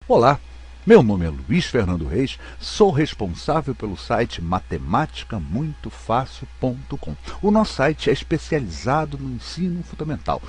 Olá, meu nome é Luiz Fernando Reis, sou responsável pelo site matematicamuitofácil.com. O nosso site é especializado no ensino fundamental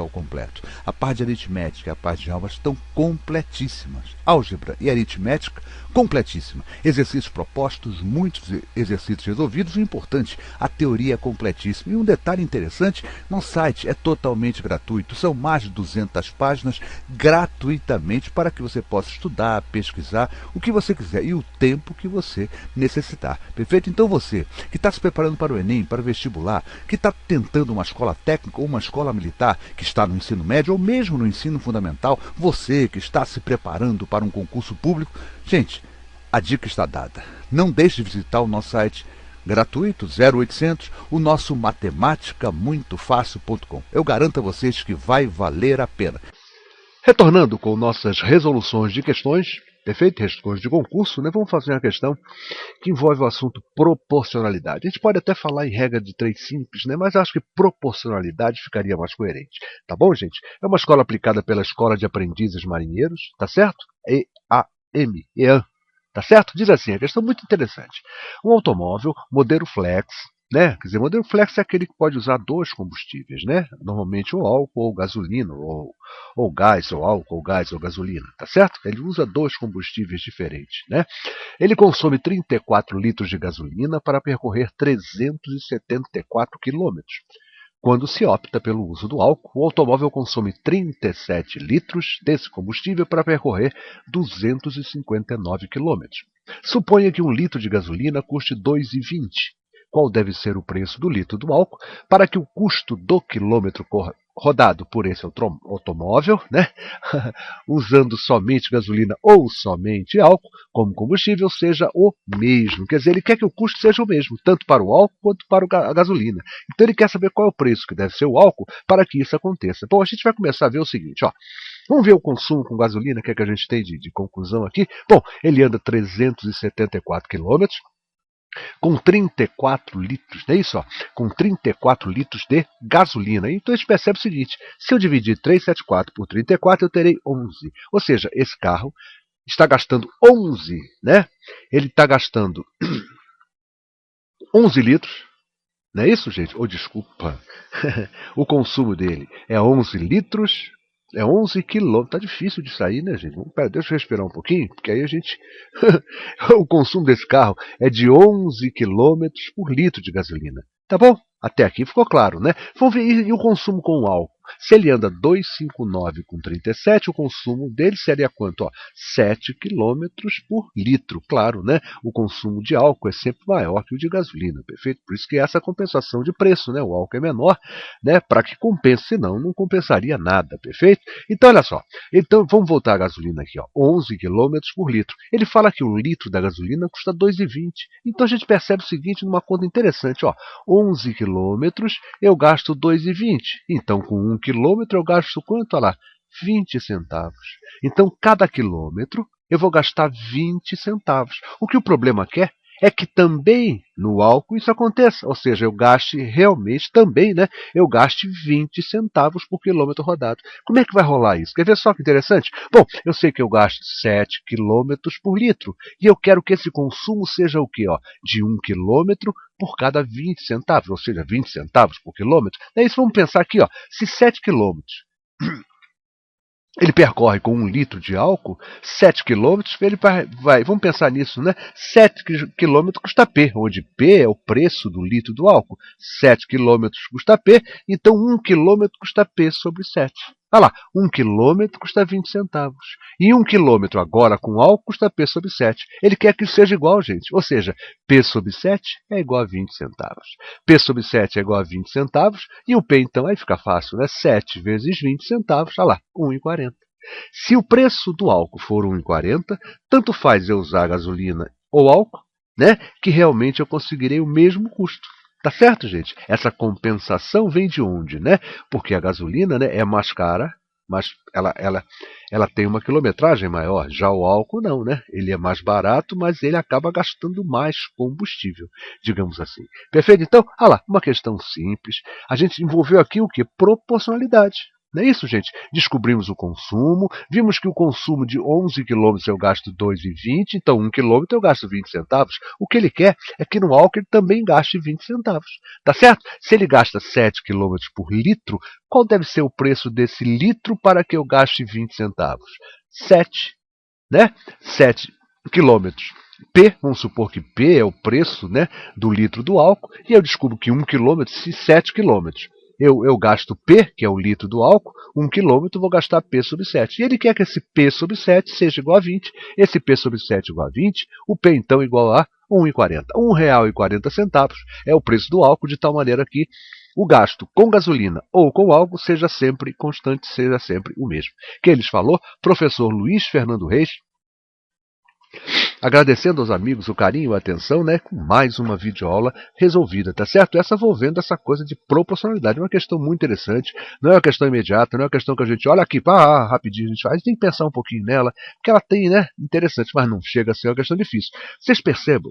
completo. A parte de aritmética e a parte de álgebra estão completíssimas. Álgebra e aritmética, completíssima. Exercícios propostos, muitos exercícios resolvidos. O importante, a teoria é completíssima. E um detalhe interessante, nosso site é totalmente gratuito. São mais de 200 páginas gratuitamente para que você possa estudar, pesquisar, o que você quiser e o tempo que você necessitar. Perfeito? Então você que está se preparando para o Enem, para o vestibular, que está tentando uma escola técnica ou uma escola militar, que está no ensino médio ou mesmo no ensino fundamental, você que está se preparando para um concurso público, gente, a dica está dada. Não deixe de visitar o nosso site gratuito, 0800, o nosso matematicamuitofácil.com. Eu garanto a vocês que vai valer a pena. Retornando com nossas resoluções de questões, perfeito? Questões de concurso, né? Vamos fazer uma questão que envolve o assunto proporcionalidade. A gente pode até falar em regra de 3 simples, né? Mas acho que proporcionalidade ficaria mais coerente. Tá bom, gente? É uma escola aplicada pela Escola de Aprendizes Marinheiros, tá certo? EAM, EAM. Tá certo? Diz assim, a questão muito interessante. Um automóvel, modelo flex, né? Quer dizer, modelo flex é aquele que pode usar 2 combustíveis, né? Normalmente ou álcool ou gasolina, ou gás, ou álcool, ou gás, ou gasolina, tá certo? Ele usa 2 combustíveis diferentes, né? Ele consome 34 litros de gasolina para percorrer 374 quilômetros. Quando se opta pelo uso do álcool, o automóvel consome 37 litros desse combustível para percorrer 259 quilômetros. Suponha que 1 litro de gasolina custe 2,20. Qual deve ser o preço do litro do álcool para que o custo do quilômetro rodado por esse automóvel, né, usando somente gasolina ou somente álcool como combustível, seja o mesmo. Quer dizer, ele quer que o custo seja o mesmo, tanto para o álcool quanto para a gasolina. Então ele quer saber qual é o preço que deve ser o álcool para que isso aconteça. Bom, a gente vai começar a ver o seguinte, ó. Vamos ver o consumo com gasolina, o que é que a gente tem de conclusão aqui. Bom, ele anda 374 quilômetros, com 34 litros, não é isso? Ó, com 34 litros de gasolina. Então a gente percebe o seguinte, se eu dividir 374 por 34, eu terei 11. Ou seja, esse carro está gastando 11, né? Ele está gastando 11 litros, não é isso, gente? Ou desculpa, o consumo dele é 11 litros, é 11 quilômetros. Tá difícil de sair, né, gente? Pera, deixa eu respirar um pouquinho, porque aí a gente... o consumo desse carro é de 11 quilômetros por litro de gasolina. Tá bom? Até aqui ficou claro, né? Vamos ver, e o consumo com o álcool? Se ele anda 259 com 37, o consumo dele seria quanto? Ó, 7 quilômetros por litro. Claro, né? O consumo de álcool é sempre maior que o de gasolina, perfeito? Por isso que é essa compensação de preço, né? O álcool é menor, né? Para que compense, senão não compensaria nada, perfeito? Então, olha só. Então, vamos voltar à gasolina aqui, ó. 11 quilômetros por litro. Ele fala que 1 litro da gasolina custa 2,20. Então, a gente percebe o seguinte numa conta interessante, ó. 11 quilômetros, eu gasto 2,20. Então, com 1 quilômetro, eu gasto quanto? Olha lá, 20 centavos. Então, cada quilômetro, eu vou gastar 20 centavos. O que o problema quer é que também no álcool isso aconteça. Ou seja, eu gaste realmente também, né? Eu gaste 20 centavos por quilômetro rodado. Como é que vai rolar isso? Quer ver só que interessante? Bom, eu sei que eu gasto 7 quilômetros por litro. E eu quero que esse consumo seja o quê? Ó, de 1 quilômetro por cada 20 centavos. Ou seja, 20 centavos por quilômetro. É isso, vamos pensar aqui, ó. Se 7 quilômetros ele percorre com 1 litro de álcool, 7 quilômetros, ele vai, vamos pensar nisso, né? 7 quilômetros custa P, onde P é o preço do litro do álcool. 7 quilômetros custa P, então 1 quilômetro custa P sobre 7. Olha lá, 1 quilômetro custa 20 centavos. E 1 quilômetro agora com álcool custa P sobre 7. Ele quer que isso seja igual, gente. Ou seja, P sobre 7 é igual a 20 centavos. P sobre 7 é igual a 20 centavos. E o P, então, aí fica fácil, né? 7 vezes 20 centavos, olha lá, 1,40. Se o preço do álcool for 1,40, tanto faz eu usar gasolina ou álcool, né? Que realmente eu conseguirei o mesmo custo. Tá certo, gente? Essa compensação vem de onde, né? Porque a gasolina, né, é mais cara, mas ela tem uma quilometragem maior. Já o álcool não, né? Ele é mais barato, mas ele acaba gastando mais combustível, digamos assim. Perfeito? Então, olha lá, uma questão simples. A gente envolveu aqui o que? Proporcionalidade. Não é isso, gente? Descobrimos o consumo, vimos que o consumo de 11 quilômetros eu gasto 2,20, então 1 quilômetro eu gasto 20 centavos. O que ele quer é que no álcool ele também gaste 20 centavos. Tá certo? Se ele gasta 7 quilômetros por litro, qual deve ser o preço desse litro para que eu gaste 20 centavos? 7, né? 7 quilômetros. P, vamos supor que P é o preço, né, do litro do álcool, e eu descubro que 1 quilômetro, se 7 quilômetros. Eu gasto P, que é o litro do álcool, 1 quilômetro, vou gastar P sobre 7. E ele quer que esse P sobre 7 seja igual a 20. Esse P sobre 7 igual a 20, o P então é igual a 1,40. R$ 1,40 é o preço do álcool, de tal maneira que o gasto com gasolina ou com álcool seja sempre constante, seja sempre o mesmo. Quem lhes falou? Professor Luiz Fernando Reis, agradecendo aos amigos o carinho e a atenção, né, com mais uma videoaula resolvida, tá certo? Essa envolvendo essa coisa de proporcionalidade, uma questão muito interessante, não é uma questão imediata, não é uma questão que a gente olha aqui, pá, rapidinho a gente faz, tem que pensar um pouquinho nela, porque ela tem, né, interessante, mas não chega a ser uma questão difícil. Vocês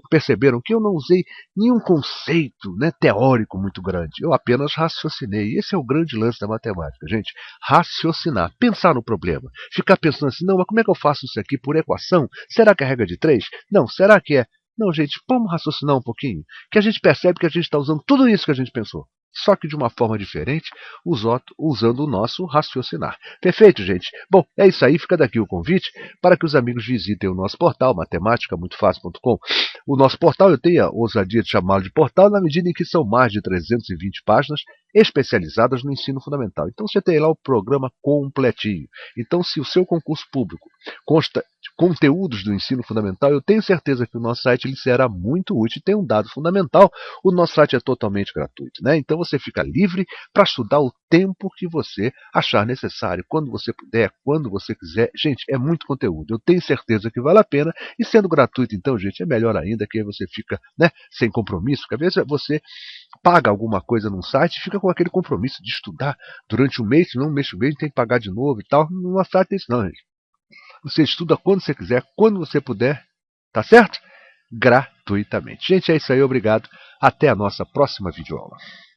perceberam que eu não usei nenhum conceito, né, teórico muito grande, eu apenas raciocinei, esse é o grande lance da matemática, gente, raciocinar, pensar no problema, ficar pensando assim, não, mas como é que eu faço isso aqui por equação? Será que é regra de 3? Não, será que é? Não, gente, vamos raciocinar um pouquinho, que a gente percebe que a gente está usando tudo isso que a gente pensou, só que de uma forma diferente, usando o nosso raciocinar. Perfeito, gente? Bom, é isso aí, fica daqui o convite para que os amigos visitem o nosso portal, matemáticamuitofácil.com. O nosso portal, eu tenho a ousadia de chamá-lo de portal, na medida em que são mais de 320 páginas especializadas no ensino fundamental. Então você tem lá o programa completinho. Então, se o seu concurso público consta de conteúdos do ensino fundamental, eu tenho certeza que o nosso site lhe será muito útil. E tem um dado fundamental, o nosso site é totalmente gratuito, né? Então você fica livre para estudar o tempo que você achar necessário, quando você puder, quando você quiser. Gente, é muito conteúdo, eu tenho certeza que vale a pena, e sendo gratuito, então, gente, é melhor ainda, que aí você fica, né, sem compromisso, porque às vezes você paga alguma coisa num site e fica com aquele compromisso de estudar durante um mês, senão um mês que vem tem que pagar de novo e tal. Não site tem isso não, gente. Você estuda quando você quiser, quando você puder, tá certo? Gratuitamente. Gente, é isso aí, obrigado. Até a nossa próxima videoaula.